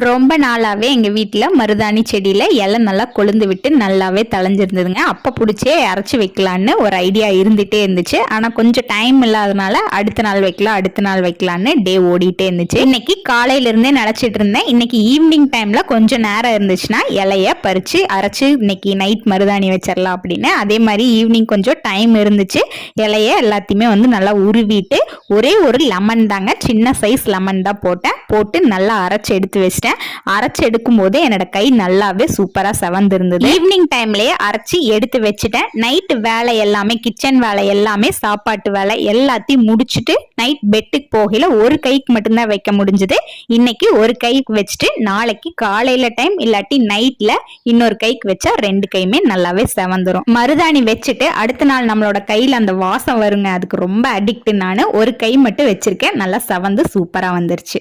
ரொம்ப நாளாவே எங்க வீட்டுல மருதாணி செடியில இலை நல்லா கொழுந்து விட்டு நல்லாவே தளைஞ்சிருந்ததுங்க. அப்ப பிடிச்சே அரைச்சி வைக்கலான்னு ஒரு ஐடியா இருந்துட்டே இருந்துச்சு. ஆனா கொஞ்சம் டைம் இல்லாதனால அடுத்த நாள் வைக்கலான்னு டே ஓடிட்டே இருந்துச்சு. இன்னைக்கு காலையில இருந்தே நினைச்சிட்டு இருந்தேன். இன்னைக்கு ஈவினிங் டைம்ல கொஞ்சம் நேரம் இருந்துச்சுன்னா இலைய பறிச்சு அரைச்சு இன்னைக்கு நைட் மருதாணி வச்சிடலாம் அப்படின்னு. அதே மாதிரி ஈவினிங் கொஞ்சம் டைம் இருந்துச்சு. இலைய எல்லாத்தையுமே நல்லா உருவிட்டு ஒரே ஒரு லெமன் தாங்க, சின்ன சைஸ் லெமன் தான் போட்டு நல்லா அரைச்சு எடுத்து வச்சிட்டேன். அரைச்சு எடுக்கும் போதே என்னோட கை நல்லாவே சூப்பரா செவந்திருந்தது. ஈவினிங் டைம்லயே அரைச்சு எடுத்து வச்சுட்டேன். நைட் வேலை எல்லாமே, கிச்சன் வேலை எல்லாமே, சாப்பாட்டு வேலை எல்லாத்தையும் முடிச்சுட்டு நைட் பெட்டுக்கு போகல ஒரு கைக்கு மட்டும்தான் வைக்க முடிஞ்சது. இன்னைக்கு ஒரு கைக்கு வச்சுட்டு நாளைக்கு காலையில டைம் இல்லாட்டி நைட்ல இன்னொரு கைக்கு வச்சா ரெண்டு கையுமே நல்லாவே செவந்துரும். மருதாணி வச்சுட்டு அடுத்த நாள் நம்மளோட கையில அந்த வாசம் வருங்க, அதுக்கு ரொம்ப அடிக்ட். நானு ஒரு கை மட்டும் வச்சிருக்கேன், நல்லா செவந்து சூப்பரா வந்துருச்சு.